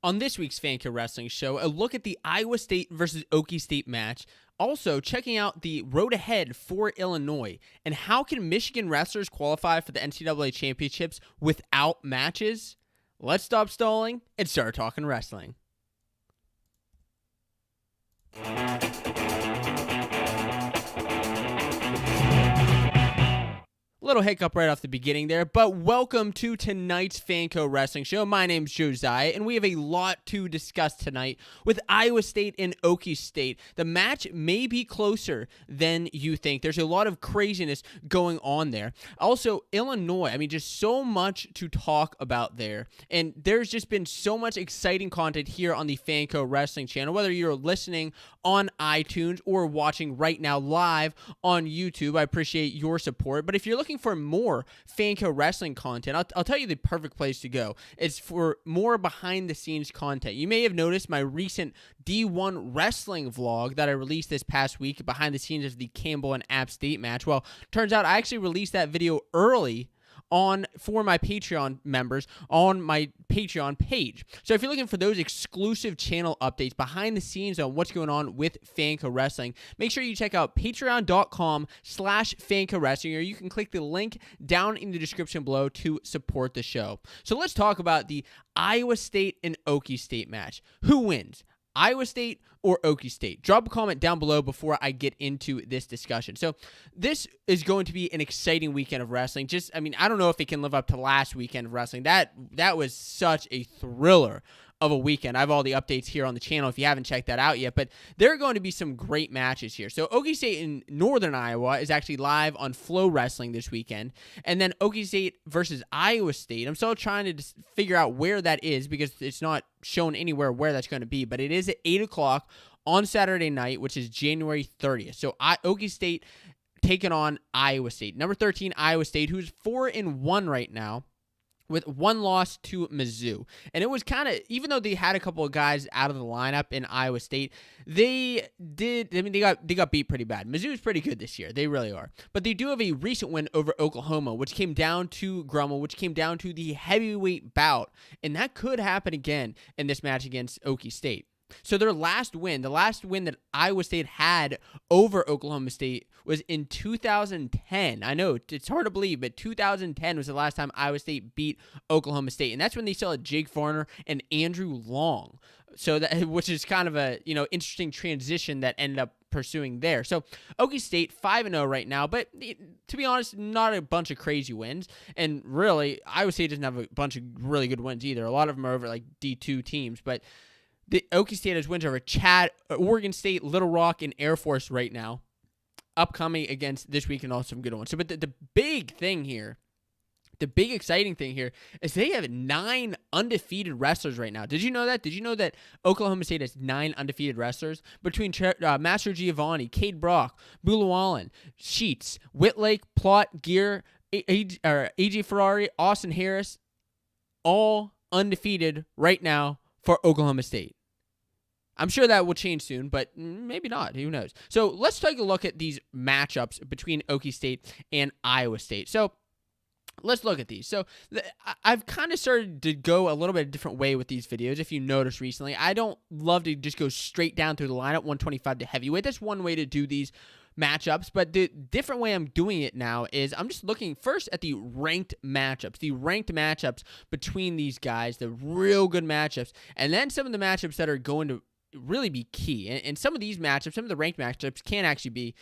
On this week's Fanco Wrestling Show, a look at the Iowa State versus Okie State match. Also, checking out the road ahead for Illinois. And how can Michigan wrestlers qualify for the NCAA championships without matches? Let's stop stalling and start talking wrestling. Little hiccup right off the beginning there, but welcome to tonight's Fanco Wrestling Show. My name's Josiah, and we have a lot to discuss tonight with Iowa State and Okie State. The match may be closer than you think. There's a lot of craziness going on there. Also, Illinois, just so much to talk about there, and there's just been so much exciting content here on the Fanco Wrestling channel, whether you're listening on iTunes or watching right now live on YouTube. I appreciate your support, but if you're looking for more Fanco Wrestling content, I'll tell you the perfect place to go. It's for more behind-the-scenes content. You may have noticed my recent D1 wrestling vlog that I released this past week, behind the scenes of the Campbell and App State match. Well, turns out I actually released that video early for my Patreon members on my Patreon page. So if you're looking for those exclusive channel updates behind the scenes on what's going on with Fanco Wrestling, make sure you check out patreon.com/Fanco Wrestling, or you can click the link down in the description below to support the show. So let's talk about the Iowa State and Okie State match. Who wins? Iowa State or Okie State? Drop a comment down below before I get into this discussion. So this is going to be an exciting weekend of wrestling. I don't know if it can live up to last weekend of wrestling. That was such a thriller of a weekend. I have all the updates here on the channel if you haven't checked that out yet, but there are going to be some great matches here. So Okie State in Northern Iowa is actually live on Flow Wrestling this weekend, and then Okie State versus Iowa State. I'm still trying to figure out where that is because it's not shown anywhere where that's going to be, but it is at 8 o'clock on Saturday night, which is January 30th. So Okie State taking on Iowa State. Number 13, Iowa State, who's 4-1 right now, with one loss to Mizzou. And it was kind of, even though they had a couple of guys out of the lineup in Iowa State, they got beat pretty bad. Mizzou's pretty good this year. They really are. But they do have a recent win over Oklahoma, which came down to Grummel, which came down to the heavyweight bout. And that could happen again in this match against Okie State. So their last win, the last win that Iowa State had over Oklahoma State was in 2010. I know, it's hard to believe, but 2010 was the last time Iowa State beat Oklahoma State. And that's when they still had Jake Varner and Andrew Long. So that, which is kind of a, interesting transition that ended up pursuing there. So Okie State 5-0 right now, but to be honest, not a bunch of crazy wins. And really, Iowa State doesn't have a bunch of really good wins either. A lot of them are over like D2 teams, but the Okie State has wins over Oregon State, Little Rock, and Air Force right now, upcoming against this week, and also some good ones. So, but the big thing here, the big exciting thing here is they have 9 undefeated wrestlers right now. Did you know that? Did you know that Oklahoma State has 9 undefeated wrestlers? Between Master Giovanni, Cade Brock, Bulawalan, Sheets, Whitlake, Plott, Gear, AJ Ferrari, Austin Harris, all undefeated right now for Oklahoma State. I'm sure that will change soon, but maybe not. Who knows? So let's take a look at these matchups between Okie State and Iowa State. So let's look at these. So I've kind of started to go a little bit a different way with these videos. If you noticed recently, I don't love to just go straight down through the lineup, 125 to heavyweight. That's one way to do these matchups, but the different way I'm doing it now is I'm just looking first at the ranked matchups between these guys, the real good matchups, and then some of the matchups that are going to really be key. And some of these matchups, some of the ranked matchups can actually be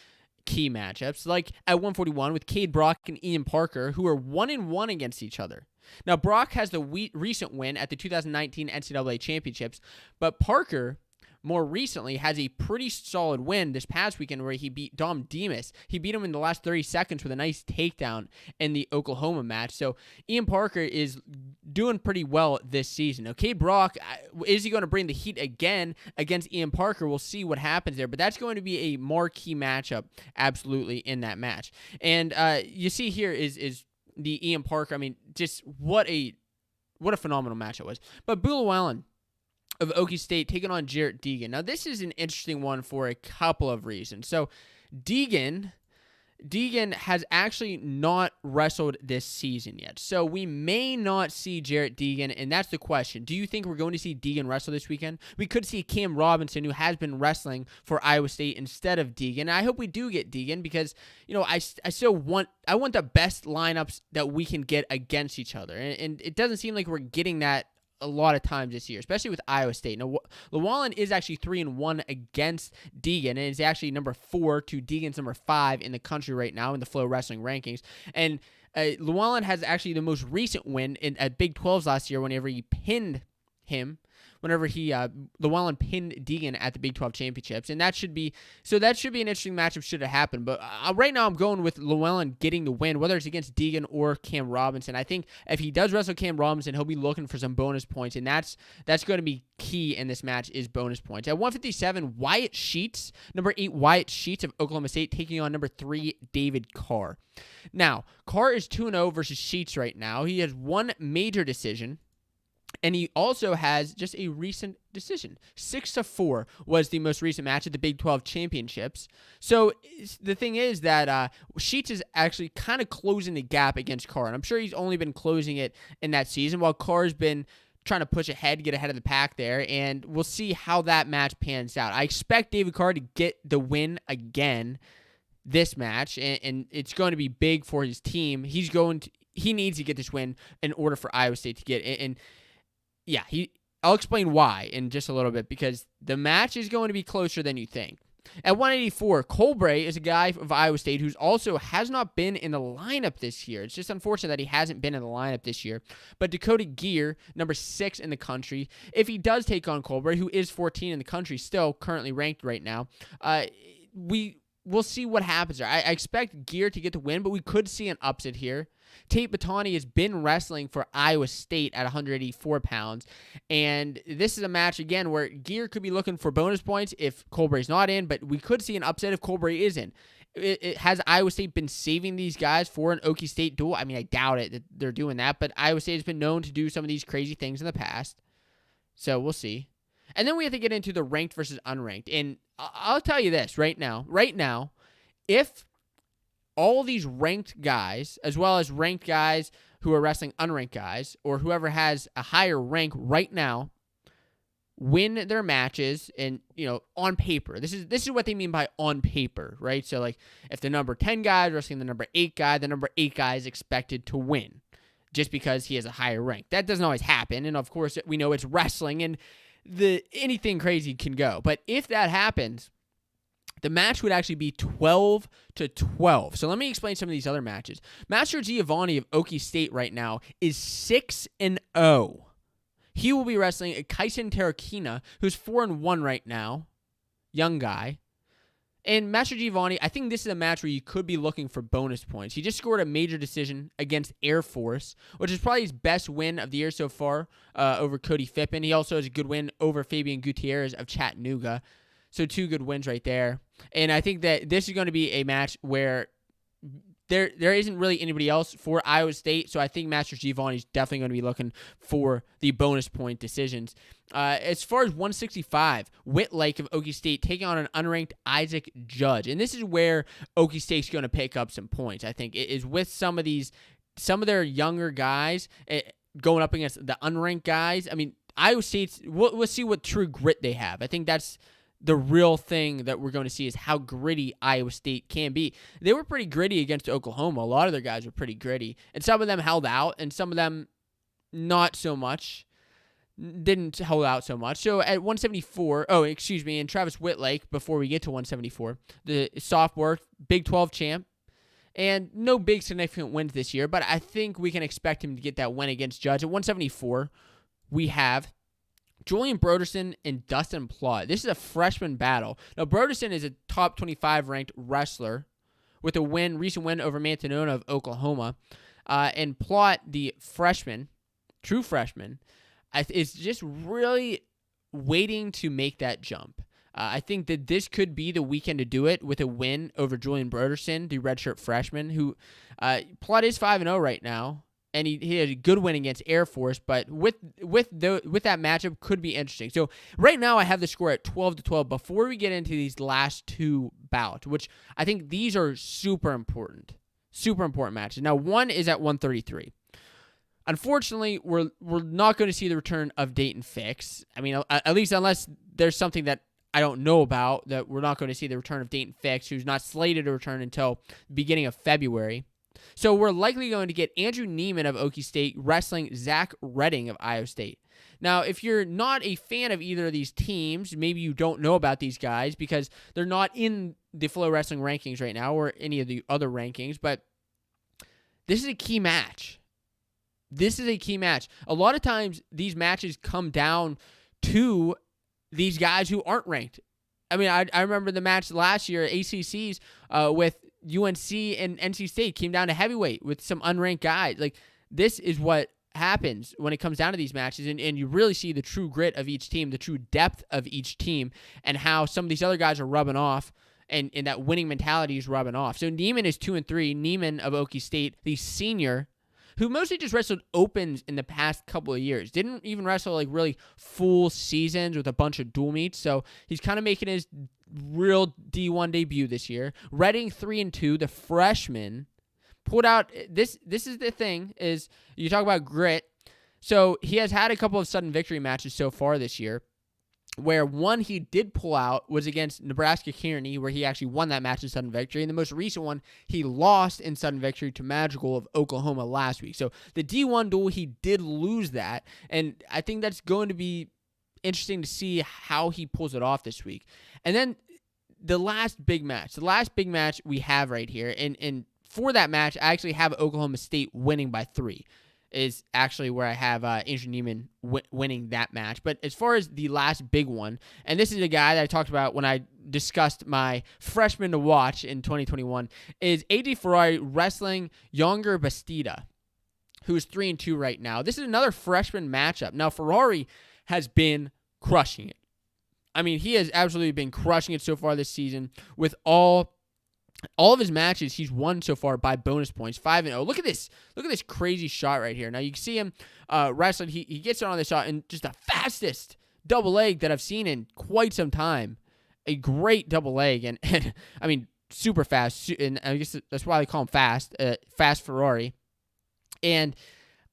key matchups, like at 141 with Cade Brock and Ian Parker, who are 1-1 against each other. Now, Brock has the recent win at the 2019 NCAA championships, but Parker more recently has a pretty solid win this past weekend where he beat Dom Demas. He beat him in the last 30 seconds with a nice takedown in the Oklahoma match. So Ian Parker is doing pretty well this season. Now, Cade Brock, is he going to bring the heat again against Ian Parker? We'll see what happens there, but that's going to be a marquee matchup absolutely in that match. And you see here is the Ian Parker. Just what a phenomenal match it was. But Bulawalan of Okie State taking on Jarrett Deegan. Now, this is an interesting one for a couple of reasons. So, Deegan Deegan has actually not wrestled this season yet. So we may not see Jarrett Deegan, and that's the question. Do you think we're going to see Deegan wrestle this weekend? We could see Cam Robinson, who has been wrestling for Iowa State, instead of Deegan. I hope we do get Deegan because, I still want the best lineups that we can get against each other. And it doesn't seem like we're getting that a lot of times this year, especially with Iowa State. Now, Llewellyn is actually 3-1 against Deegan, and is actually number 4 to Deegan's number 5 in the country right now in the Flow Wrestling rankings. And Llewellyn has actually the most recent win at Big 12s last year whenever he pinned him. Llewellyn pinned Deegan at the Big 12 championships, and that should be an interesting matchup should it happen. But right now I'm going with Llewellyn getting the win, whether it's against Deegan or Cam Robinson. I think if he does wrestle Cam Robinson, he'll be looking for some bonus points, and that's going to be key in this match is bonus points. At 157, Wyatt Sheets, number 8 Wyatt Sheets of Oklahoma State, taking on number 3 David Carr. Now, Carr is 2-0 versus Sheets right now. He has one major decision, and he also has just a recent decision. 6-4 was the most recent match at the Big 12 championships. So the thing is that Sheets is actually kind of closing the gap against Carr. And I'm sure he's only been closing it in that season, while Carr's been trying to push ahead, get ahead of the pack there. And we'll see how that match pans out. I expect David Carr to get the win again this match, and it's going to be big for his team. He needs to get this win in order for Iowa State to get it. And yeah, I'll explain why in just a little bit, because the match is going to be closer than you think. At 184, Colbray is a guy of Iowa State who's also has not been in the lineup this year. It's just unfortunate that he hasn't been in the lineup this year. But Dakota Gear, number 6 in the country, if he does take on Colbray, who is 14 in the country, still currently ranked right now, we'll see what happens there. I expect Gear to get the win, but we could see an upset here. Tate Batani has been wrestling for Iowa State at 184 pounds, and this is a match, again, where Gear could be looking for bonus points if Colbray's not in, but we could see an upset if Colbray is in. Has Iowa State been saving these guys for an Okie State duel? I mean, I doubt it that they're doing that, but Iowa State has been known to do some of these crazy things in the past, so we'll see. And then we have to get into the ranked versus unranked, and I'll tell you this right now, if all these ranked guys, as well as ranked guys who are wrestling unranked guys, or whoever has a higher rank right now, win their matches, and on paper, this is what they mean by on paper, right? So like, if the number 10 guy is wrestling the number 8 guy, the number 8 guy is expected to win, just because he has a higher rank. That doesn't always happen, and of course we know it's wrestling, and anything crazy can go. But if that happens, the match would actually be 12-12. So let me explain some of these other matches. Master Giovanni of Okie State right now is 6-0. He will be wrestling Kaisen Terakina, who's 4-1 right now. Young guy. And Master Giovanni, I think this is a match where you could be looking for bonus points. He just scored a major decision against Air Force, which is probably his best win of the year so far over Cody Fippen. He also has a good win over Fabian Gutierrez of Chattanooga. So 2 good wins right there. And I think that this is going to be a match where there isn't really anybody else for Iowa State. So I think Master Giovanni is definitely going to be looking for the bonus point decisions. As far as 165, Whitlake of Okie State taking on an unranked Isaac Judge. And this is where Okie State's going to pick up some points, I think. It is with some of their younger guys going up against the unranked guys. I mean, Iowa State's, we'll see what true grit they have. I think that's the real thing that we're going to see, is how gritty Iowa State can be. They were pretty gritty against Oklahoma. A lot of their guys were pretty gritty. And some of them held out, and some of them not so much. Didn't hold out so much. So at 174, and Travis Whitlake, before we get to 174, the sophomore Big 12 champ, and no big significant wins this year, but I think we can expect him to get that win against Judge. At 174, we have Julian Broderson and Dustin Plott. This is a freshman battle. Now, Broderson is a top 25 ranked wrestler with a recent win over Mantanona of Oklahoma. And Plott, the true freshman, is just really waiting to make that jump. I think that this could be the weekend to do it with a win over Julian Broderson, the redshirt freshman, who Plott is 5-0 right now. And he had a good win against Air Force, but with that matchup could be interesting. So right now I have the score at 12-12. Before we get into these last 2 bout, which I think these are super important matches. Now, one is at 133. Unfortunately, we're not going to see the return of Dayton Fix. I mean, at least unless there's something that I don't know about, that we're not going to see the return of Dayton Fix, who's not slated to return until the beginning of February. So we're likely going to get Andrew Neiman of Okie State wrestling Zach Redding of Iowa State. Now, if you're not a fan of either of these teams, maybe you don't know about these guys because they're not in the Flow Wrestling rankings right now or any of the other rankings, but this is a key match. A lot of times, these matches come down to these guys who aren't ranked. I mean, I remember the match last year at ACCs with UNC and NC State came down to heavyweight with some unranked guys. Like, this is what happens when it comes down to these matches, and you really see the true grit of each team, the true depth of each team, and how some of these other guys are rubbing off, and that winning mentality is rubbing off. So Neiman is 2-3. Neiman of Okie State, the senior, who mostly just wrestled opens in the past couple of years. Didn't even wrestle like really full seasons with a bunch of dual meets. So he's kind of making his real D1 debut this year. Redding 3-2, the freshman, pulled out. This is the thing, is you talk about grit. So he has had a couple of sudden victory matches so far this year, where one he did pull out was against Nebraska Kearney, where he actually won that match in sudden victory. And the most recent one, he lost in sudden victory to Madrigal of Oklahoma last week. So the D1 duel, he did lose that. And I think that's going to be interesting to see how he pulls it off this week. And then the last big match we have right here, and for that match, I actually have Oklahoma State winning by 3. Is actually where I have Andrew Neiman winning that match. But as far as the last big one, and this is a guy that I talked about when I discussed my freshman to watch in 2021, is AJ Ferrari wrestling Younger Bastida, who's 3-2 right now. This is another freshman matchup. Now, Ferrari has been crushing it. I mean, he has absolutely been crushing it so far this season with all of his matches. He's won so far by bonus points, 5-0. Look at this crazy shot right here. Now you can see him wrestling. He gets on this shot and just the fastest double leg that I've seen in quite some time. A great double leg, and I mean super fast. And I guess that's why they call him fast Ferrari. And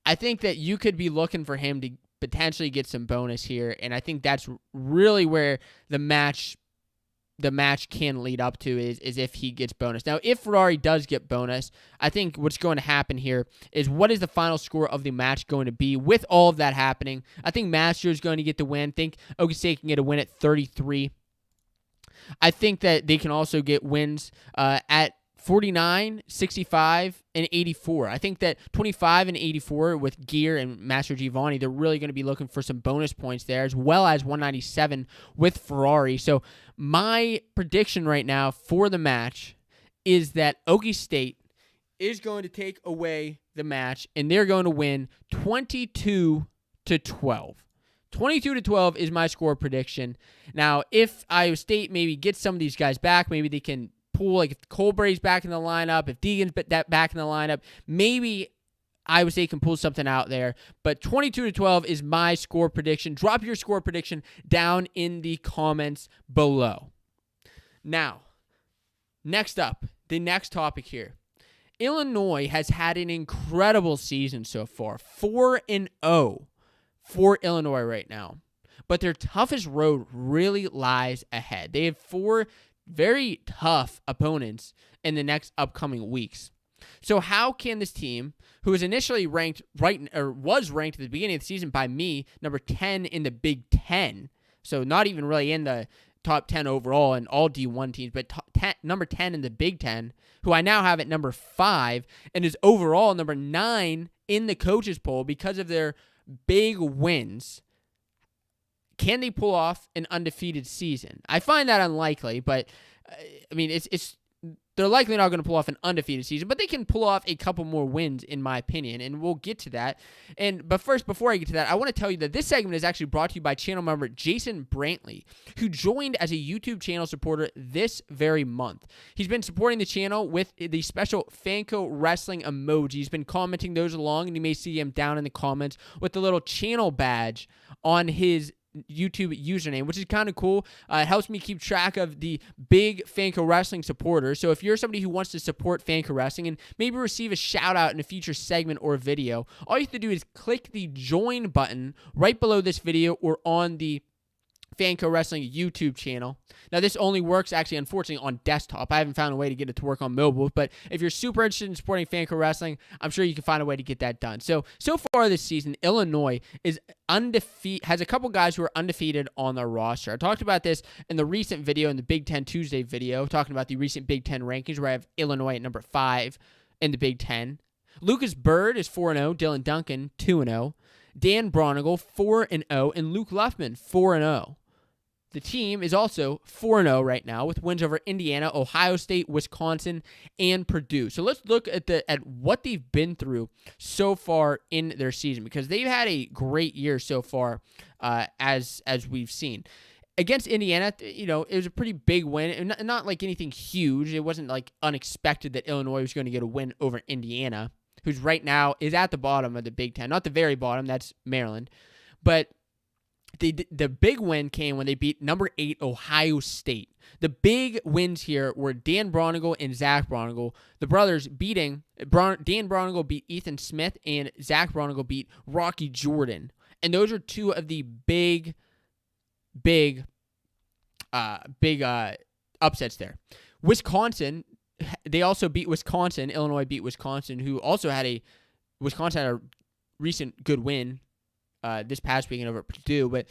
I think that you could be looking for him to potentially get some bonus here, and I think that's really where the match can lead up to is if he gets bonus. Now, if Ferrari does get bonus, I think what's going to happen here is what is the final score of the match going to be with all of that happening. I think Master is going to get the win. I think Okie State can get a win at 33. I think that they can also get wins at 49, 65, and 84. I think that 25 and 84 with Gear and Master Giovanni, they're really going to be looking for some bonus points there, as well as 197 with Ferrari. So my prediction right now for the match is that Okie State is going to take away the match, and they're going to win 22-12. 22-12 is my score prediction. Now, if Iowa State maybe gets some of these guys back, maybe they can pull, like if Colbury's back in the lineup, if Deegan's back in the lineup, maybe Iowa State can pull something out there. But 22-12 is my score prediction. Drop your score prediction down in the comments below. Now, next up, the next topic here. Illinois has had an incredible season so far. 4-0 for Illinois right now. But their toughest road really lies ahead. They have 4 very tough opponents in the next upcoming weeks. So how can this team, who was initially ranked was ranked at the beginning of the season by me, number 10 in the Big Ten, so not even really in the top 10 overall in all D1 teams, but number 10 in the Big Ten, who I now have at number 5, and is overall number 9 in the coaches poll because of their big wins. Can they pull off an undefeated season? I find that unlikely, but I mean, they're likely not going to pull off an undefeated season, but they can pull off a couple more wins, in my opinion, and we'll get to that. But first, before I get to that, I want to tell you that this segment is actually brought to you by channel member Jason Brantley, who joined as a YouTube channel supporter this very month. He's been supporting the channel with the special Fanco Wrestling emoji. He's been commenting those along, and you may see him down in the comments with the little channel badge on his YouTube username, which is kind of cool. It helps me keep track of the big Fanco Wrestling supporters. So if you're somebody who wants to support Fanco Wrestling and maybe receive a shout out in a future segment or video, all you have to do is click the join button right below this video or on the Fanco Wrestling YouTube channel. Now, this only works, actually, unfortunately, on desktop. I haven't found a way to get it to work on mobile, but if you're super interested in supporting Fanco Wrestling, I'm sure you can find a way to get that done. So far this season, Illinois is undefeated, has a couple guys who are undefeated on their roster. I talked about this in the recent video, in the Big Ten Tuesday video, talking about the recent Big Ten rankings, where I have Illinois at number 5 in the Big Ten. Lucas Bird is 4-0, Dylan Duncan 2-0, Dan Bronigal 4-0, and Luke Luffman 4-0. The team is also 4-0 right now with wins over Indiana, Ohio State, Wisconsin, and Purdue. So let's look at what they've been through so far in their season, because they've had a great year so far, as we've seen. Against Indiana, it was a pretty big win, and not like anything huge. It wasn't like unexpected that Illinois was going to get a win over Indiana, who's right now is at the bottom of the Big Ten. Not the very bottom, that's Maryland. But the big win came when they beat number 8 Ohio State. The big wins here were Dan Bronigal and Zach Bronigal, the brothers Dan Bronigal beat Ethan Smith, and Zach Bronigal beat Rocky Jordan. And those are two of the big upsets there. Wisconsin, they also beat Wisconsin. Illinois beat Wisconsin, who also had a recent good win this past weekend over Purdue. But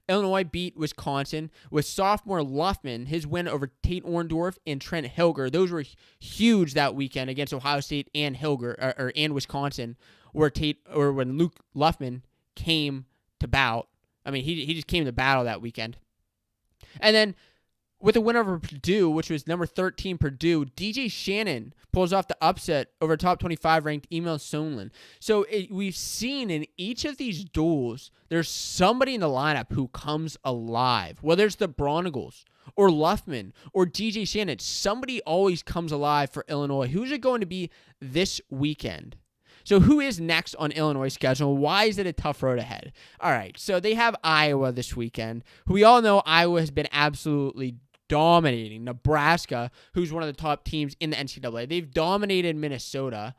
Illinois beat Wisconsin with sophomore Luffman, his win over Tate Orndorff and Trent Hilger. Those were huge that weekend against Ohio State and and Wisconsin, when Luke Luffman came to bout. I mean, he just came to battle that weekend. And then with a win over Purdue, which was number 13 Purdue, DJ Shannon pulls off the upset over top 25 ranked Emil Sonlin. So we've seen in each of these duels, there's somebody in the lineup who comes alive. Whether it's the Bronigals or Luffman or DJ Shannon, somebody always comes alive for Illinois. Who's it going to be this weekend? So who is next on Illinois' schedule? Why is it a tough road ahead? All right, so they have Iowa this weekend, who we all know Iowa has been absolutely dominating. Nebraska, who's one of the top teams in the NCAA. They've dominated Minnesota.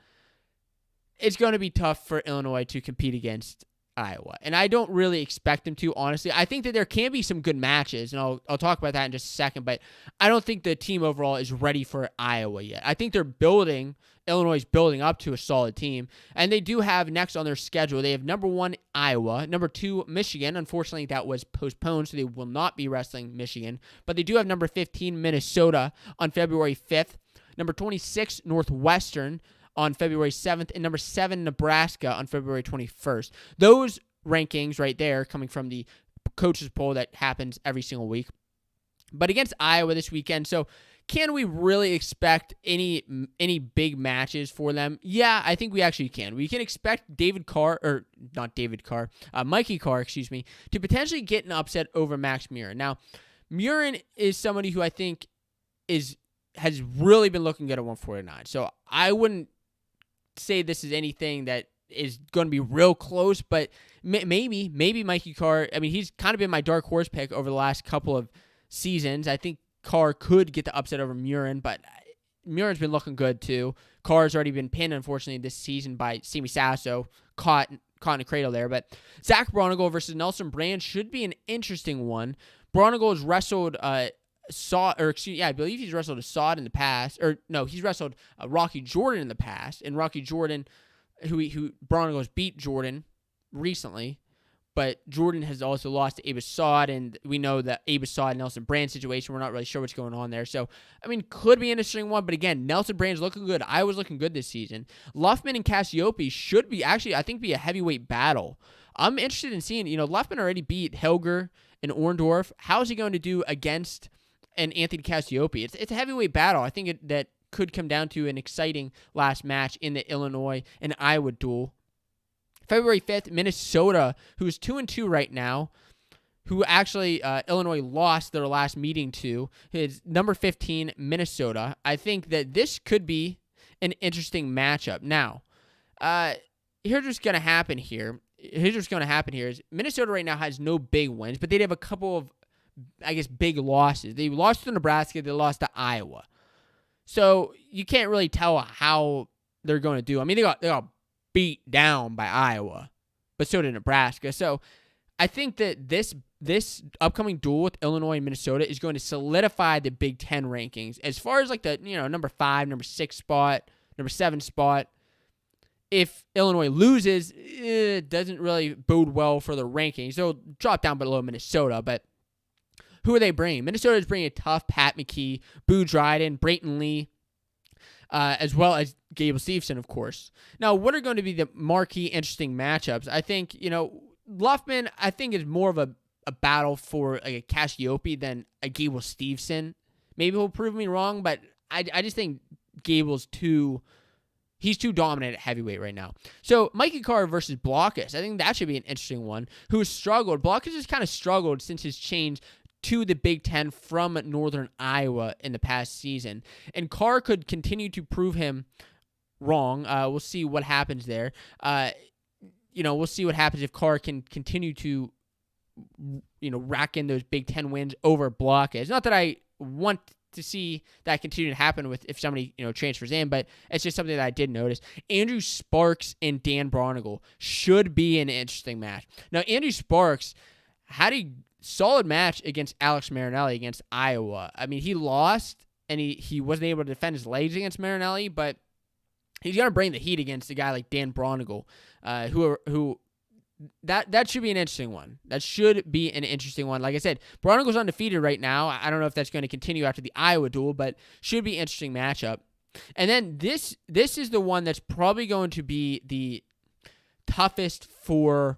It's going to be tough for Illinois to compete against Iowa, and I don't really expect them to, honestly. I think that there can be some good matches, and I'll talk about that in just a second, but I don't think the team overall is ready for Iowa yet. I think Illinois is building up to a solid team, and they do have next on their schedule, they have number 1 Iowa, number 2 Michigan. Unfortunately, that was postponed, so they will not be wrestling Michigan, but they do have number 15 Minnesota on February 5th, number 26 Northwestern on February 7th, and number 7 Nebraska on February 21st. Those rankings right there coming from the coaches poll that happens every single week. But against Iowa this weekend, so can we really expect any big matches for them? Yeah, I think we actually can. We can expect Mikey Carr, to potentially get an upset over Max Murin. Now, Murin is somebody who I think has really been looking good at 149. So I wouldn't say this is anything that is going to be real close, but maybe Mikey Carr. I mean, he's kind of been my dark horse pick over the last couple of seasons. I think Carr could get the upset over Murin, but Murin's been looking good too. Carr's already been pinned, unfortunately, this season by Sammy Sasso, caught in a cradle there. But Zach Bronigal versus Nelson Brand should be an interesting one. Bronigal has wrestled I believe he's wrestled Assad in the past. Or no, he's wrestled Rocky Jordan in the past. And Rocky Jordan, who Bronigal's beat Jordan recently. But Jordan has also lost to Abe Assad, and we know that Abe Assad Nelson Brand situation. We're not really sure what's going on there. So, I mean, could be an interesting one. But again, Nelson Brand's looking good. Iowa's looking good this season. Luffman and Cassiope should be actually, I think, be a heavyweight battle. I'm interested in seeing, Luffman already beat Helger and Orndorff. How is he going to do against an Anthony Cassiope? It's a heavyweight battle. I think that could come down to an exciting last match in the Illinois and Iowa duel. February 5th, Minnesota, who's 2-2 right now, who actually Illinois lost their last meeting to, is number 15, Minnesota. I think that this could be an interesting matchup. Now, here's what's going to happen here. here's what's going to happen here is Minnesota right now has no big wins, but they have a couple of, I guess, big losses. They lost to Nebraska. They lost to Iowa. So you can't really tell how they're going to do. I mean, they got beat down by Iowa, but so did Nebraska. So I think that this upcoming duel with Illinois and Minnesota is going to solidify the Big Ten rankings as far as like the number 5, number 6 spot, number 7 spot. If Illinois loses, it doesn't really bode well for the rankings. They'll drop down below Minnesota, but who are they bringing? Minnesota is bringing a tough Pat McKee, Boo Dryden, Brayton Lee, as well as Gable Steveson, of course. Now, what are going to be the marquee, interesting matchups? I think, Luffman, I think, is more of a battle for like a Cassiope than a Gable Steveson. Maybe he'll prove me wrong, but I just think Gable's he's too dominant at heavyweight right now. So, Mikey Carr versus Blockus. I think that should be an interesting one. Who's struggled. Blockus has kind of struggled since his change to the Big Ten from Northern Iowa in the past season. And Carr could continue to prove him wrong. We'll see what happens there. We'll see what happens if Carr can continue to, rack in those Big Ten wins over Blockus. Not that I want to see that continue to happen if somebody, transfers in, but it's just something that I did notice. Andrew Sparks and Dan Bronigal should be an interesting match. Now, Andrew Sparks had a solid match against Alex Marinelli against Iowa. I mean, he lost, and he wasn't able to defend his legs against Marinelli, but he's going to bring the heat against a guy like Dan Bronigal, who that should be an interesting one. That should be an interesting one. Like I said, Bronigal's undefeated right now. I don't know if that's going to continue after the Iowa duel, but should be an interesting matchup. And then this is the one that's probably going to be the toughest for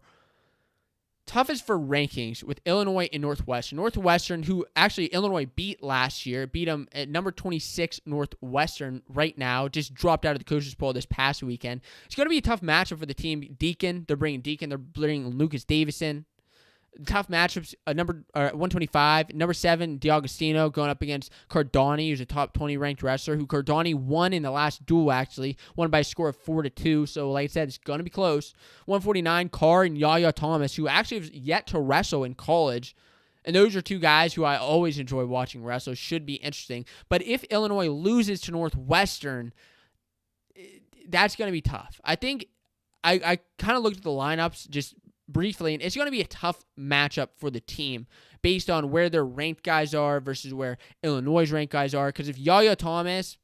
rankings with Illinois and Northwestern. Northwestern, who actually Illinois beat last year, beat them at number 26 Northwestern right now, just dropped out of the coaches poll this past weekend. It's going to be a tough matchup for the team. Deacon, they're bringing Lucas Davison. Tough matchups, number 125, number 7, D'Agostino going up against Cardani, who's a top 20 ranked wrestler, who Cardani won in the last duel, actually, won by a score of 4-2, so like I said, it's going to be close. 149, Carr and Yaya Thomas, who actually have yet to wrestle in college, and those are two guys who I always enjoy watching wrestle, should be interesting, but if Illinois loses to Northwestern, that's going to be tough. I think I kind of looked at the lineups just briefly, and it's going to be a tough matchup for the team based on where their ranked guys are versus where Illinois' ranked guys are. Because if Yaya Thomas,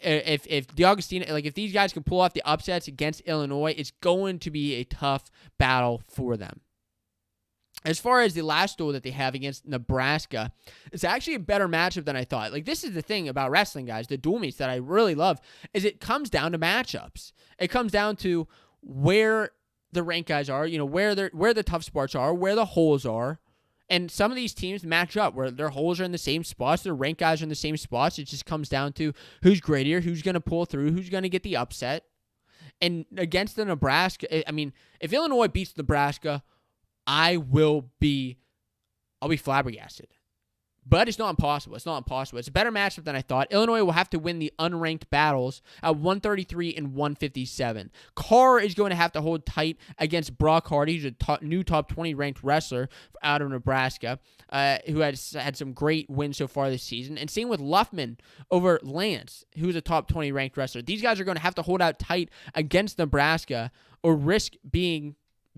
if D'Agostino, if these guys can pull off the upsets against Illinois, it's going to be a tough battle for them. As far as the last duel that they have against Nebraska, it's actually a better matchup than I thought. This is the thing about wrestling, guys, the duel meets that I really love, is it comes down to matchups. It comes down to where the ranked guys are, where the tough spots are, where the holes are. And some of these teams match up where their holes are in the same spots, their ranked guys are in the same spots. It just comes down to who's grittier, who's going to pull through, who's going to get the upset. And against the Nebraska, if Illinois beats Nebraska, I'll be flabbergasted. But it's not impossible. It's a better matchup than I thought. Illinois will have to win the unranked battles at 133 and 157. Carr is going to have to hold tight against Brock Hardy, who's a new top 20 ranked wrestler out of Nebraska, who has had some great wins so far this season. And same with Luffman over Lance, who's a top 20 ranked wrestler. These guys are going to have to hold out tight against Nebraska or risk being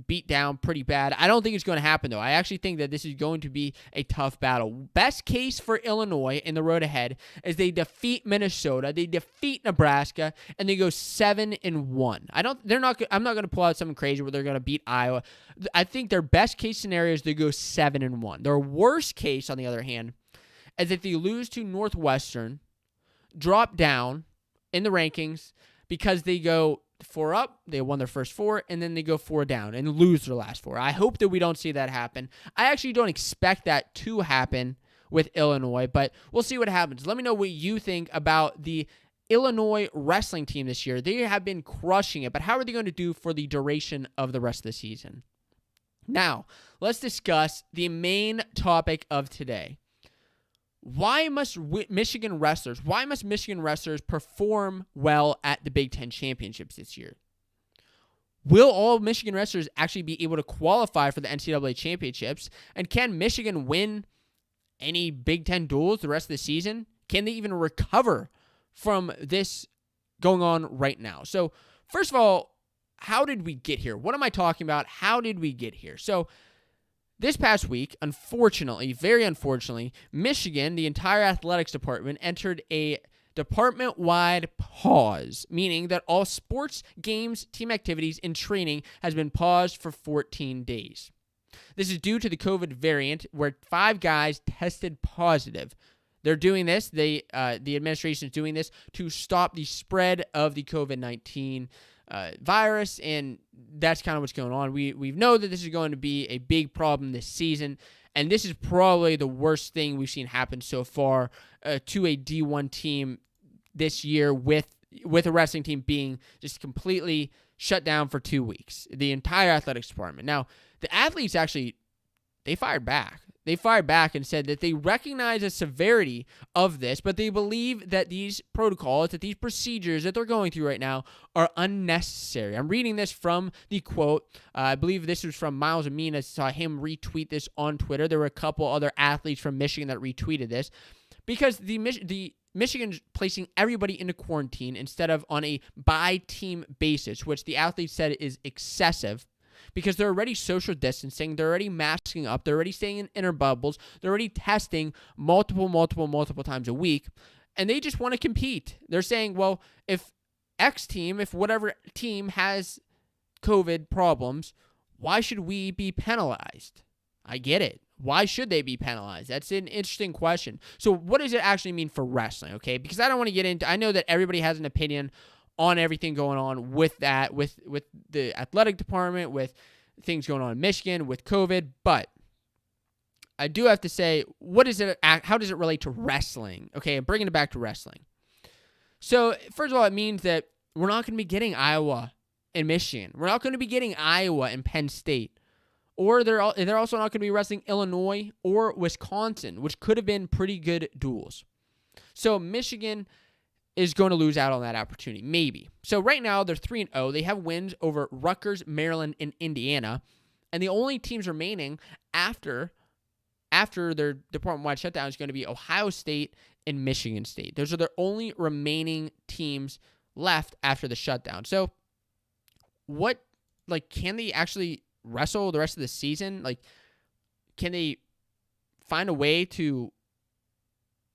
beat down pretty bad. I don't think it's going to happen, though. I actually think that this is going to be a tough battle. Best case for Illinois in the road ahead is they defeat Minnesota, they defeat Nebraska, and they go 7-1. I'm not going to pull out something crazy where they're going to beat Iowa. I think their best case scenario is they go 7-1. Their worst case, on the other hand, is if they lose to Northwestern, drop down in the rankings because they go 4 up, they won their first 4, and then they go 4 down and lose their last 4. I hope that we don't see that happen. I actually don't expect that to happen with Illinois, but we'll see what happens. Let me know what you think about the Illinois wrestling team this year. They have been crushing it, but how are they going to do for the duration of the rest of the season? Now, let's discuss the main topic of today. Why must Michigan wrestlers perform well at the Big Ten Championships this year? Will all Michigan wrestlers actually be able to qualify for the NCAA championships? And can Michigan win any Big Ten duels the rest of the season? Can they even recover from this going on right now? So, first of all, how did we get here? What am I talking about? How did we get here? So, this past week, unfortunately, very unfortunately, Michigan, the entire athletics department, entered a department-wide pause, meaning that all sports, games, team activities, and training has been paused for 14 days. This is due to the COVID variant, where 5 guys tested positive. They're doing this, the administration is doing this to stop the spread of the COVID-19 virus, and that's kind of what's going on. We know that this is going to be a big problem this season, and this is probably the worst thing we've seen happen so far to a D1 team this year, with a wrestling team being just completely shut down for 2 weeks, the entire athletics department. Now, the athletes actually, they fired back. They fired back and said that they recognize the severity of this, but they believe that these protocols, that these procedures that they're going through right now are unnecessary. I'm reading this from the quote. I believe this was from Miles Amin. I saw him retweet this on Twitter. There were a couple other athletes from Michigan that retweeted this, because the Michigan's placing everybody into quarantine instead of on a by-team basis, which the athletes said is excessive, because they're already social distancing, they're already masking up, they're already staying in inner bubbles, they're already testing multiple times a week, and they just want to compete. They're saying, well, if X team, if whatever team has COVID problems, why should we be penalized? I get it. Why should they be penalized? That's an interesting question. So what does it actually mean for wrestling, okay? Because I don't want to get into, I know that everybody has an opinion on everything going on with that, with the athletic department, with things going on in Michigan, with COVID, but I do have to say, how does it relate to wrestling? Okay, I'm bringing it back to wrestling. So, first of all, it means that we're not going to be getting Iowa and Michigan. We're not going to be getting Iowa and Penn State. Or they're also not going to be wrestling Illinois or Wisconsin, which could have been pretty good duels. So Michigan is going to lose out on that opportunity, maybe. So right now they're 3-0. They have wins over Rutgers, Maryland, and Indiana. And the only teams remaining after their department-wide shutdown is going to be Ohio State and Michigan State. Those are their only remaining teams left after the shutdown. So can they actually wrestle the rest of the season? Can they find a way to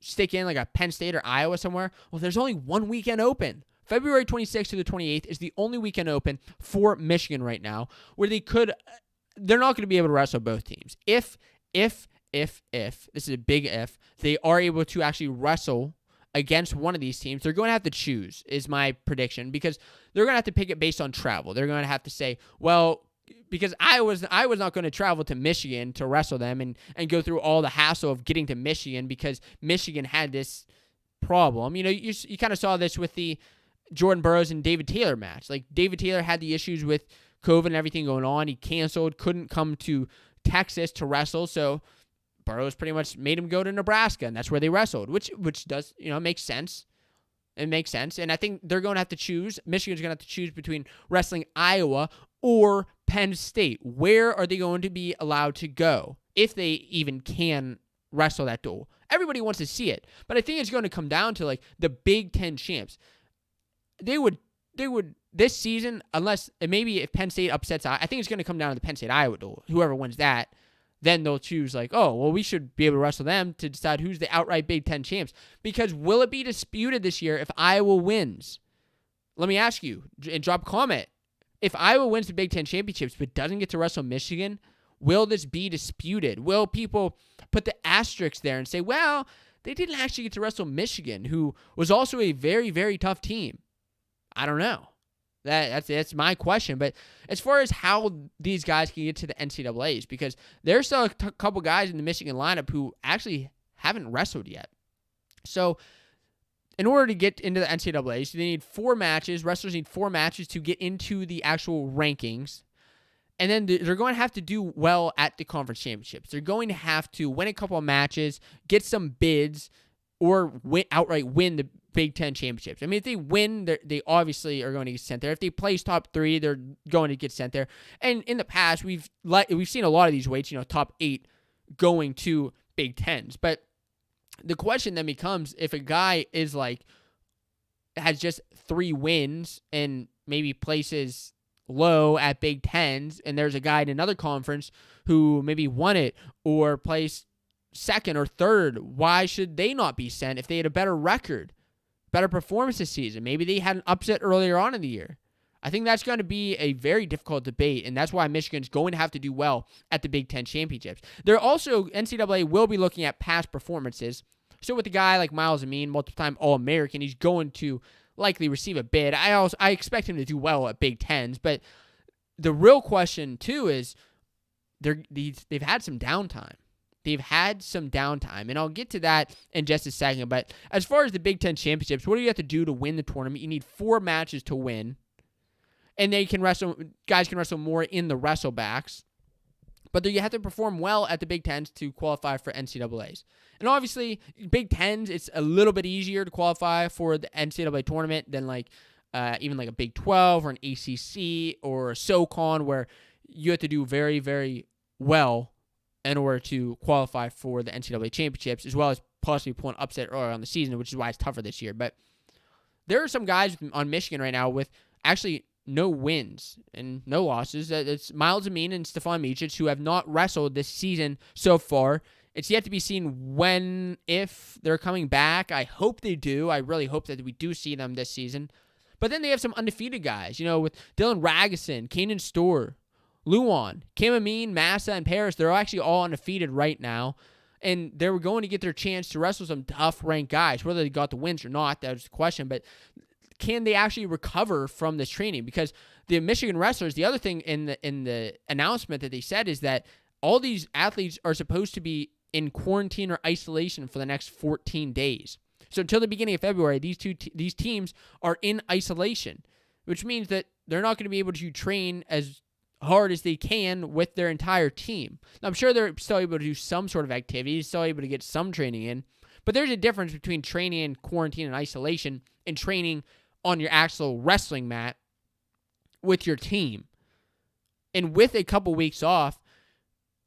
stick in like a Penn State or Iowa somewhere? Well, there's only one weekend open. February 26th to the 28th is the only weekend open for Michigan right now, where they're not going to be able to wrestle both teams. If, this is a big if, they are able to actually wrestle against one of these teams, they're going to have to choose, is my prediction, because they're going to have to pick it based on travel. They're going to have to say, well, because I was not going to travel to Michigan to wrestle them and go through all the hassle of getting to Michigan because Michigan had this problem. You know, you kind of saw this with the Jordan Burroughs and David Taylor match. Like, David Taylor had the issues with COVID and everything going on. He canceled, couldn't come to Texas to wrestle, so Burroughs pretty much made him go to Nebraska, and that's where they wrestled, which does, make sense. It makes sense, and I think they're going to have to choose. Michigan's going to have to choose between wrestling Iowa or Penn State. Where are they going to be allowed to go, if they even can wrestle that duel? Everybody wants to see it, but I think it's going to come down to like the Big Ten champs. They would this season, unless maybe if Penn State upsets, I think it's going to come down to the Penn State Iowa duel. Whoever wins that, then they'll choose like, oh, well, we should be able to wrestle them to decide who's the outright Big Ten champs. Because will it be disputed this year if Iowa wins? Let me ask you, and drop a comment. If Iowa wins the Big Ten championships but doesn't get to wrestle Michigan, will this be disputed? Will people put the asterisk there and say, well, they didn't actually get to wrestle Michigan, who was also a very, very tough team? I don't know. That's my question. But as far as how these guys can get to the NCAAs, because there's still a couple guys in the Michigan lineup who actually haven't wrestled yet. So in order to get into the NCAAs, they need 4 matches. Wrestlers need 4 matches to get into the actual rankings. And then they're going to have to do well at the conference championships. They're going to have to win a couple of matches, get some bids, or outright win Big Ten championships. I mean, if they win, they obviously are going to get sent there. If they place top 3, they're going to get sent there. And in the past, we've seen a lot of these weights, top 8 going to Big Tens. But the question then becomes, if a guy is has just 3 wins and maybe places low at Big Tens, and there's a guy in another conference who maybe won it or placed second or third, why should they not be sent if they had a better record, better performance this season? Maybe they had an upset earlier on in the year. I think that's going to be a very difficult debate, and that's why Michigan's going to have to do well at the Big Ten championships. They're also, NCAA will be looking at past performances. So with a guy like Miles Amin, multiple-time All-American, he's going to likely receive a bid. I expect him to do well at Big Tens, but the real question too is they've had some downtime. They've had some downtime, and I'll get to that in just a second. But as far as the Big Ten championships, what do you have to do to win the tournament? You need 4 matches to win, and guys can wrestle more in the wrestlebacks. But you have to perform well at the Big Tens to qualify for NCAAs. And obviously, Big Tens, it's a little bit easier to qualify for the NCAA tournament than even a Big 12 or an ACC or a SoCon, where you have to do very, very well in order to qualify for the NCAA championships, as well as possibly pull an upset earlier on the season, which is why it's tougher this year. But there are some guys on Michigan right now with actually no wins and no losses. It's Miles Amin and Stefan Micic, who have not wrestled this season so far. It's yet to be seen if they're coming back. I hope they do. I really hope that we do see them this season. But then they have some undefeated guys, with Dylan Ragusin, Kanan Storr, Luan, Cam Amin, Massa, and Paris. They're actually all undefeated right now. And they were going to get their chance to wrestle some tough-ranked guys. Whether they got the wins or not, that was the question. But can they actually recover from this training? Because the Michigan wrestlers, the other thing in the announcement that they said is that all these athletes are supposed to be in quarantine or isolation for the next 14 days. So until the beginning of February, these teams are in isolation, which means that they're not going to be able to train as hard as they can with their entire team. Now, I'm sure they're still able to do some sort of activities, still able to get some training in, but there's a difference between training in quarantine and isolation and training on your actual wrestling mat with your team. And with a couple weeks off,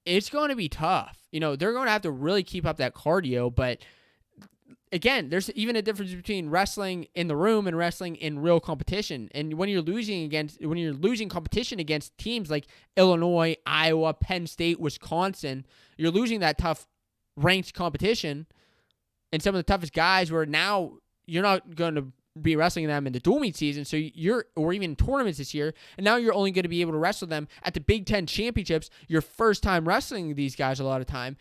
it's going to be tough. They're going to have to really keep up that cardio, but again, there's even a difference between wrestling in the room and wrestling in real competition. And when you're losing competition against teams like Illinois, Iowa, Penn State, Wisconsin, you're losing that tough ranked competition and some of the toughest guys where now you're not going to be wrestling them in the dual meet season, or even tournaments this year, and now you're only going to be able to wrestle them at the Big Ten championships, your first time wrestling these guys a lot of time.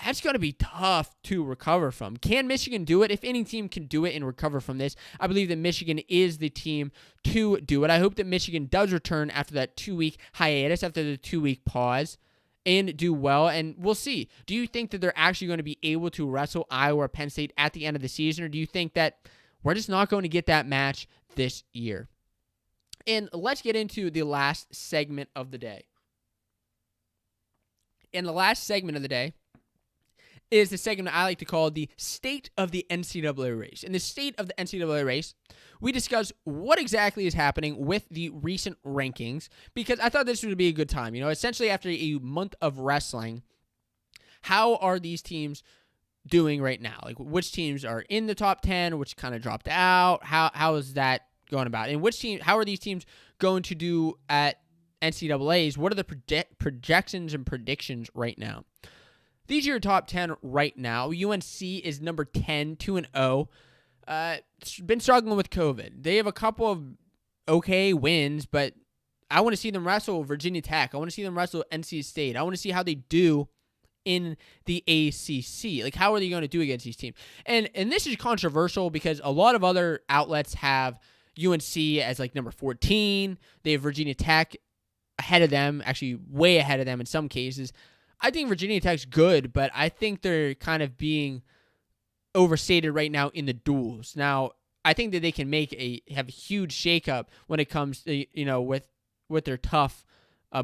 That's going to be tough to recover from. Can Michigan do it? If any team can do it and recover from this, I believe that Michigan is the team to do it. I hope that Michigan does return after that 2-week hiatus, after the 2-week pause, and do well, and we'll see. Do you think that they're actually going to be able to wrestle Iowa or Penn State at the end of the season, or do you think that we're just not going to get that match this year? And let's get into the last segment of the day. And the last segment of the day is the segment I like to call the State of the NCAA Race. In the State of the NCAA Race, we discuss what exactly is happening with the recent rankings, because I thought this would be a good time. Essentially after a month of wrestling, how are these teams doing right now? Which teams are in the top 10, which kind of dropped out? How is that going about? And how are these teams going to do at NCAAs? What are the projections and predictions right now? These are your top 10 right now. UNC is number 10, 2-0. It's been struggling with COVID. They have a couple of okay wins, but I want to see them wrestle Virginia Tech. I want to see them wrestle NC State. I want to see how they do in the ACC. How are they going to do against these teams? And this is controversial because a lot of other outlets have UNC as number 14. They have Virginia Tech ahead of them, actually way ahead of them in some cases. I think Virginia Tech's good, but I think they're kind of being overstated right now in the duels. Now, I think that they can have a huge shakeup when it comes to, with their tough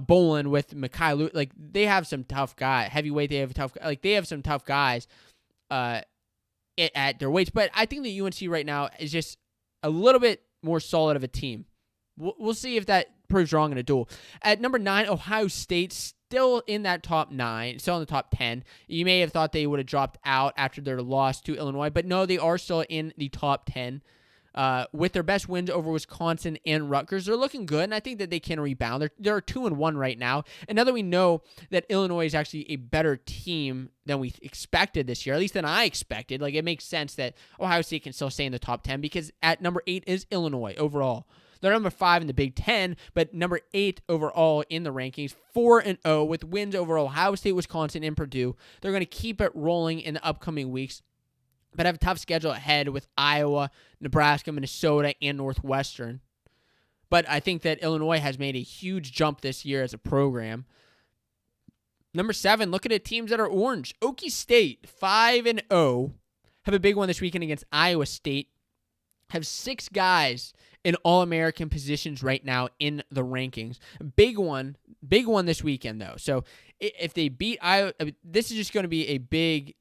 bowling with Mikhail. They have some tough guys. Heavyweight, they have some tough guys at their weights. But I think the UNC right now is just a little bit more solid of a team. We'll see if that proves wrong in a duel. At number 9, Ohio State, still in that top 9, still in the top 10. You may have thought they would have dropped out after their loss to Illinois, but no, they are still in the top 10. With their best wins over Wisconsin and Rutgers, they're looking good, and I think that they can rebound. They're 2-1 right now, and now that we know that Illinois is actually a better team than we expected this year, at least than I expected, like it makes sense that Ohio State can still stay in the top 10 because at number 8 is Illinois overall. They're number 5 in the Big Ten, but number 8 overall in the rankings, 4-0 with wins over Ohio State, Wisconsin, and Purdue. They're going to keep it rolling in the upcoming weeks, but have a tough schedule ahead with Iowa, Nebraska, Minnesota, and Northwestern. But I think that Illinois has made a huge jump this year as a program. Number 7, look at the teams that are orange. Okie State, 5-0, have a big one this weekend against Iowa State. Have 6 guys in All-American positions right now in the rankings. Big one this weekend, though. So if they beat Iowa, this is just going to be a big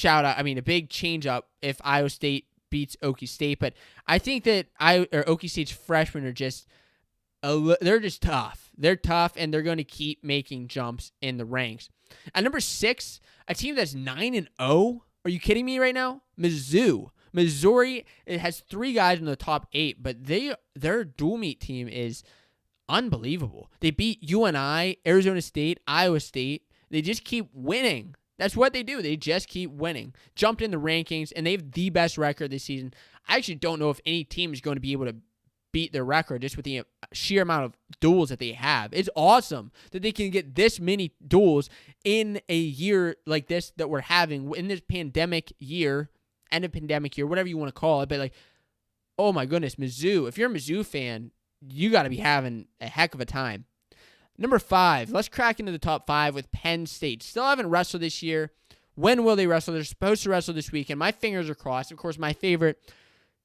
a big change up if Iowa State beats Okie State. But I think that Okie State's freshmen are they're just tough. They're tough, and they're going to keep making jumps in the ranks. At number 6, a team that's 9-0. Are you kidding me right now? Mizzou. Missouri, it has 3 guys in the top 8, but their dual meet team is unbelievable. They beat UNI, Arizona State, Iowa State. They just keep winning. That's what they do. They just keep winning. Jumped in the rankings, and they have the best record this season. I actually don't know if any team is going to be able to beat their record just with the sheer amount of duels that they have. It's awesome that they can get this many duels in a year like this that we're having, in this pandemic year, end of pandemic year, whatever you want to call it. But like, oh my goodness, Mizzou. If you're a Mizzou fan, you got to be having a heck of a time. Number 5, let's crack into the top 5 with Penn State. Still haven't wrestled this year. When will they wrestle? They're supposed to wrestle this weekend. My fingers are crossed. Of course, my favorite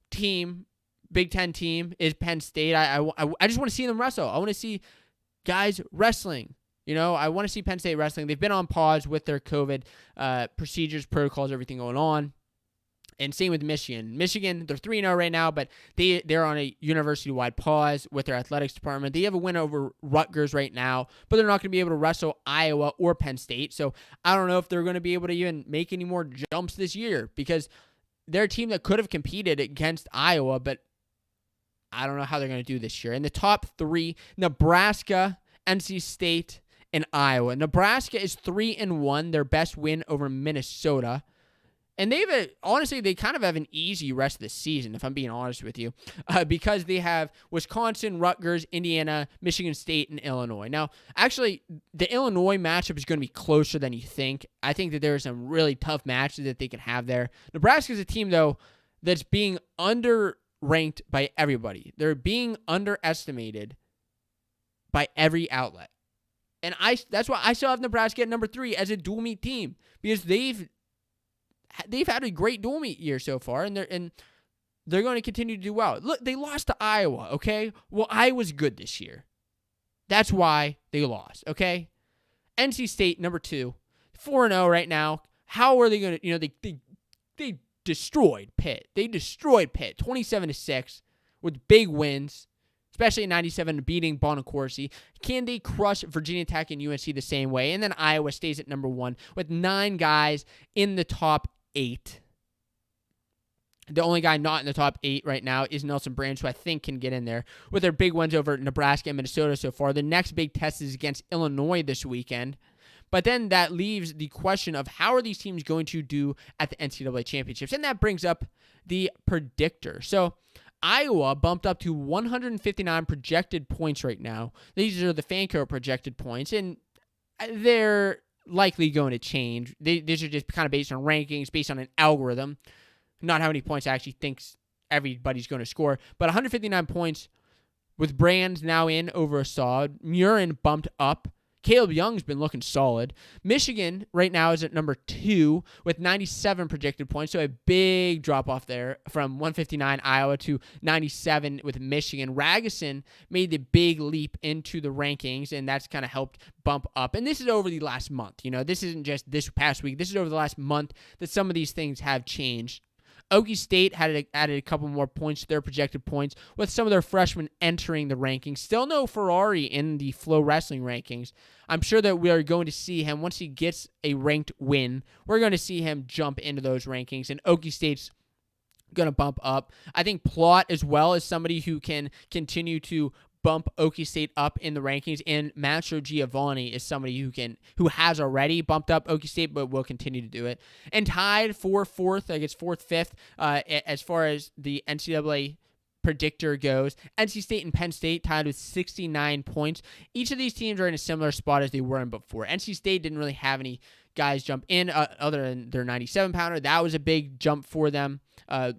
team, Big Ten team, is Penn State. I just want to see them wrestle. I want to see guys wrestling. I want to see Penn State wrestling. They've been on pause with their COVID procedures, protocols, everything going on. And same with Michigan. Michigan, they're 3-0 right now, but they're on a university-wide pause with their athletics department. They have a win over Rutgers right now, but they're not going to be able to wrestle Iowa or Penn State. So I don't know if they're going to be able to even make any more jumps this year because they're a team that could have competed against Iowa, but I don't know how they're going to do this year. In the top 3, Nebraska, NC State, and Iowa. Nebraska is 3-1, their best win over Minnesota. And they kind of have an easy rest of the season, if I'm being honest with you, because they have Wisconsin, Rutgers, Indiana, Michigan State, and Illinois. Now, actually, the Illinois matchup is going to be closer than you think. I think that there are some really tough matches that they can have there. Nebraska is a team, though, that's being underranked by everybody. They're being underestimated by every outlet. And that's why I still have Nebraska at number 3 as a dual meet team, because they've had a great dual meet year so far, and they're going to continue to do well. Look, they lost to Iowa, okay? Well, Iowa's good this year. That's why they lost, okay? NC State, number 2, 4-0 right now. How are they going to, they destroyed Pitt. They destroyed Pitt, 27-6 with big wins, especially in 97 beating Bonacorsi. Can they crush Virginia Tech and UNC the same way? And then Iowa stays at number 1 with 9 guys in the top 8. The only guy not in the top 8 right now is Nelson Branch, who I think can get in there with their big wins over Nebraska and Minnesota so far. The next big test is against Illinois this weekend. But then that leaves the question of how are these teams going to do at the NCAA championships? And that brings up the predictor. So Iowa bumped up to 159 projected points right now. These are the Fanco projected points, and they're likely going to change. These are just kind of based on rankings, based on an algorithm, not how many points I actually thinks everybody's going to score. But 159 points with Brands now in over Assad. Murin bumped up Caleb Young's been looking solid. Michigan right now is at number 2 with 97 projected points, so a big drop off there from 159 Iowa to 97 with Michigan. Ragusan made the big leap into the rankings, and that's kind of helped bump up. And this is over the last month. This isn't just this past week. This is over the last month that some of these things have changed. Okie State added a couple more points to their projected points with some of their freshmen entering the rankings. Still no Ferrari in the Flow Wrestling rankings. I'm sure that we are going to see him, once he gets a ranked win, we're going to see him jump into those rankings, and Okie State's going to bump up. I think Plot as well is somebody who can continue to bump Okie State up in the rankings, and Master Giovanni is somebody who has already bumped up Okie State but will continue to do it. And tied for fourth, I guess fourth, fifth, as far as the NCAA predictor goes, NC State and Penn State tied with 69 points. Each of these teams are in a similar spot as they were in before. NC State didn't really have any guys jump in other than their 97-pounder. That was a big jump for them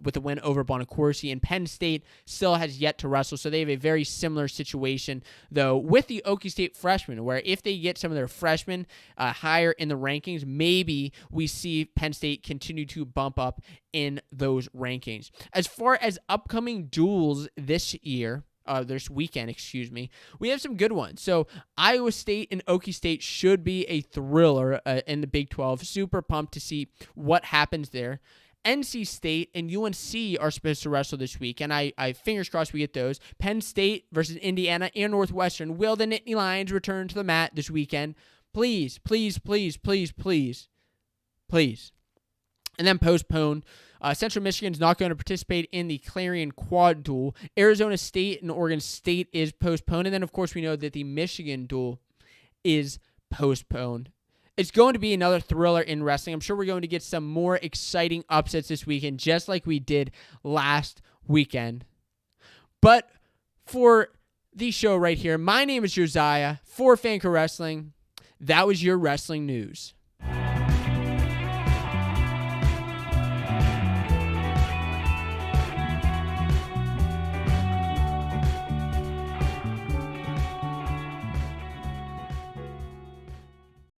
with a win over Bonacorsi. And Penn State still has yet to wrestle, so they have a very similar situation, though, with the Okie State freshmen, where if they get some of their freshmen higher in the rankings, maybe we see Penn State continue to bump up in those rankings. As far as upcoming duels this weekend, we have some good ones. So Iowa State and Okie State should be a thriller in the Big 12. Super pumped to see what happens there. NC State and UNC are supposed to wrestle this week, and I fingers crossed we get those. Penn State versus Indiana and Northwestern. Will the Nittany Lions return to the mat this weekend? Please, please, please, please, please, please. And then Postpone. Central Michigan's not going to participate in the Clarion Quad Duel. Arizona State and Oregon State is postponed. And then, of course, we know that the Michigan Duel is postponed. It's going to be another thriller in wrestling. I'm sure we're going to get some more exciting upsets this weekend, just like we did last weekend. But for the show right here, my name is Josiah for Fanco Wrestling. That was your wrestling news.